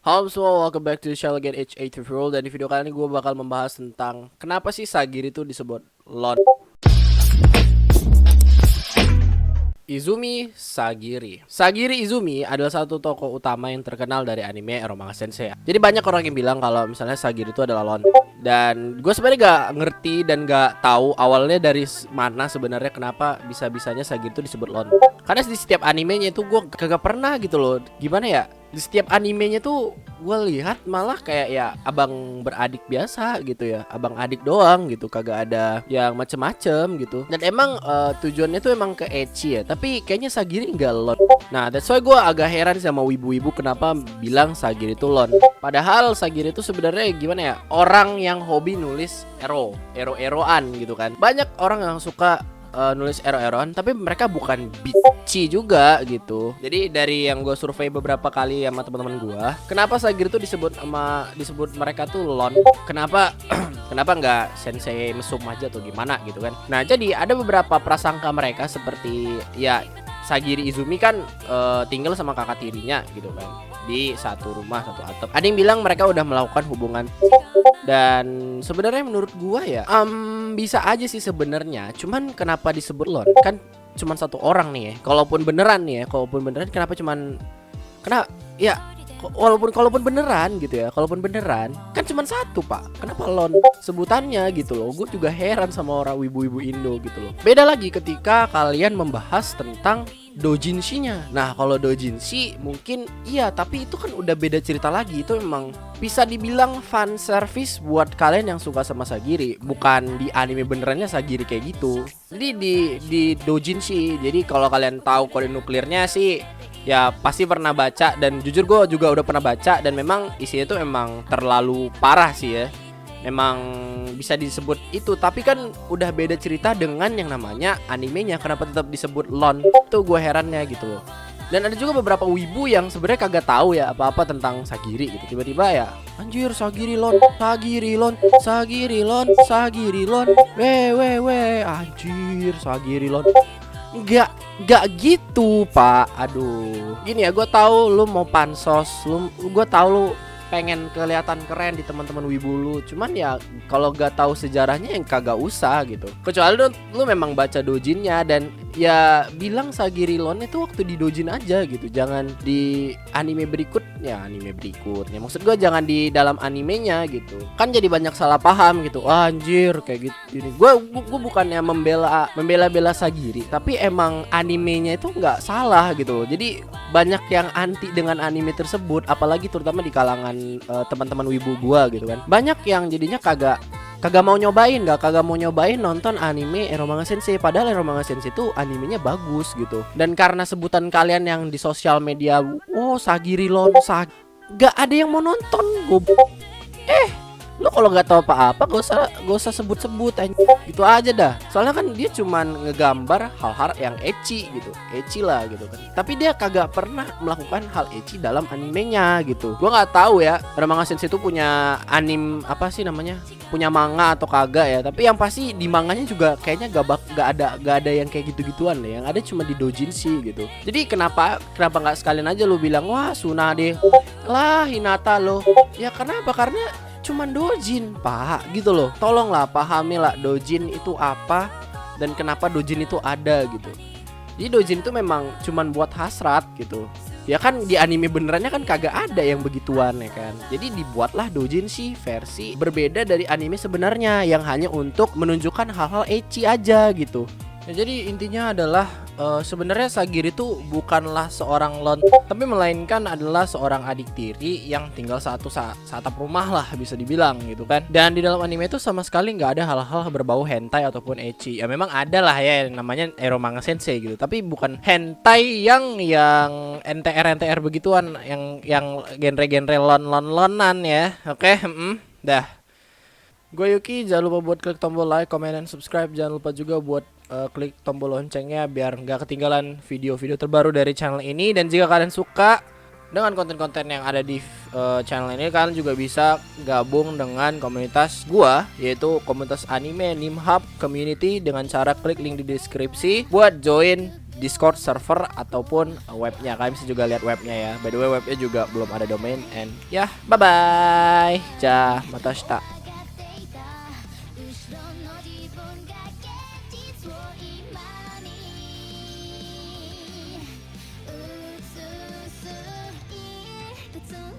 Halo semua, welcome back to the channel again, H8 World. Dan di video kali ini gue bakal membahas tentang kenapa sih Sagiri itu disebut Lon. Izumi Sagiri. Sagiri Izumi adalah satu tokoh utama yang terkenal dari anime Eromanga Sensei. Jadi banyak orang yang bilang kalau misalnya Sagiri itu adalah Lon. Dan gue sebenarnya gak ngerti dan gak tahu awalnya dari mana sebenarnya kenapa bisa-bisanya Sagiri itu disebut Lon. Karena di setiap animenya itu gue kagak pernah gitu loh. Gimana ya? Di setiap animenya tuh gue lihat malah kayak ya abang beradik biasa gitu ya, abang adik doang gitu, kagak ada yang macem-macem gitu. Dan emang tujuannya tuh emang ke ecchi ya, tapi kayaknya Sagiri enggak Lon. Nah that's why gue agak heran sama wibu-wibu kenapa bilang Sagiri itu Lon. Padahal Sagiri itu sebenarnya gimana ya, orang yang hobi nulis ero-eroan gitu kan. Banyak orang yang suka nulis ero-eroan, tapi mereka bukan bitchy juga gitu. Jadi dari yang gue survei beberapa kali sama teman-teman gue, kenapa Sagiri tuh disebut mereka tuh Lon? Kenapa kenapa nggak sensei mesum aja tuh gimana gitu kan? Nah jadi ada beberapa prasangka mereka seperti ya Sagiri Izumi kan tinggal sama kakak tirinya gitu kan di satu rumah satu atap. Ada yang bilang mereka udah melakukan hubungan. Dan sebenarnya menurut gua ya bisa aja sih sebenarnya. Cuman kenapa disebut Lon? Kan cuman satu orang nih ya. Kalaupun beneran kenapa cuman ya kalaupun beneran gitu ya. Kalaupun beneran kan cuman satu, Pak. Kenapa Lon sebutannya gitu loh. Gue juga heran sama orang wibu-wibu Indo gitu loh. Beda lagi ketika kalian membahas tentang doujinshi-nya. Nah, kalau doujinshi mungkin iya, tapi itu kan udah beda cerita lagi. Itu memang bisa dibilang fan service buat kalian yang suka sama Sagiri. Bukan di anime benerannya Sagiri kayak gitu. Jadi di doujinshi. Jadi kalau kalian tahu kode nuklirnya sih ya pasti pernah baca, dan jujur gue juga udah pernah baca, dan memang isinya itu memang terlalu parah sih ya. Memang bisa disebut itu, tapi kan udah beda cerita dengan yang namanya animenya. Kenapa tetap disebut Lon? Itu gue herannya gitu loh. Dan ada juga beberapa wibu yang sebenarnya kagak tahu ya apa-apa tentang Sagiri gitu. Tiba-tiba ya, anjir Sagiri Lon, Sagiri Lon, Sagiri Lon, Sagiri Lon, we, anjir Sagiri Lon. Enggak gitu, Pak. Aduh. Gini ya, gue tahu lu mau pansos, gue tahu lu pengen kelihatan keren di teman-teman wibu lu. Cuman ya kalau gak tahu sejarahnya yang kagak usah gitu. Kecuali lu memang baca dojinnya, dan ya bilang Sagiri Lon itu waktu di dojin aja gitu. Jangan di anime berikutnya. Maksud gue jangan di dalam animenya gitu. Kan jadi banyak salah paham gitu. Wah, anjir kayak gitu. Ini gue bukannya membela Sagiri, tapi emang animenya itu nggak salah gitu. Jadi banyak yang anti dengan anime tersebut, apalagi terutama di kalangan teman-teman wibu gua gitu kan. Banyak yang jadinya kagak mau nyobain nonton anime Eromanga Sensei, padahal Eromanga Sensei itu animenya bagus gitu. Dan karena sebutan kalian yang di sosial media, oh Sagiri Lon, gak ada yang mau nonton. Lu kalau nggak tahu apa-apa gak usah sebut-sebut aja. Gitu aja dah. Soalnya kan dia cuman ngegambar hal-hal yang ecchi gitu. Ecchi lah gitu kan. Tapi dia kagak pernah melakukan hal ecchi dalam animenya gitu. Gua nggak tahu ya, Eromanga Sensei itu punya apa sih namanya? Punya manga atau kagak ya. Tapi yang pasti di manganya juga kayaknya gak ada yang kayak gitu-gituan deh. Yang ada cuma di doujinshi gitu. Jadi kenapa nggak sekalian aja lu bilang wah Tsunade lah Hinata lo. Ya kenapa? Karena cuman dojin, Pak, gitu loh. Tolonglah pahami lah dojin itu apa dan kenapa dojin itu ada gitu. Jadi dojin itu memang cuman buat hasrat gitu. Ya kan di anime benerannya kan kagak ada yang begituan ya kan. Jadi dibuatlah dojin sih versi berbeda dari anime sebenarnya yang hanya untuk menunjukkan hal-hal ecchi aja gitu. Ya, jadi intinya adalah sebenarnya Sagiri itu bukanlah seorang Lon, tapi melainkan adalah seorang adik tiri yang tinggal seatap rumah lah bisa dibilang gitu kan. Dan di dalam anime itu sama sekali nggak ada hal-hal berbau hentai ataupun ecchi. Ya memang ada lah ya yang namanya Eromanga Sensei gitu, tapi bukan hentai yang NTR begituan, yang genre-genre lonan ya. Oke, dah. Gue Yuki, jangan lupa buat klik tombol like, comment, dan subscribe. Jangan lupa juga buat klik tombol loncengnya biar nggak ketinggalan video-video terbaru dari channel ini. Dan jika kalian suka dengan konten-konten yang ada di channel ini, kalian juga bisa gabung dengan komunitas gua, yaitu komunitas anime Nimhub Community, dengan cara klik link di deskripsi buat join Discord server ataupun webnya. Kalian bisa juga lihat webnya ya. By the way, webnya juga belum ada domain. And ya, bye bye. Ja, matashita. "うつすい普通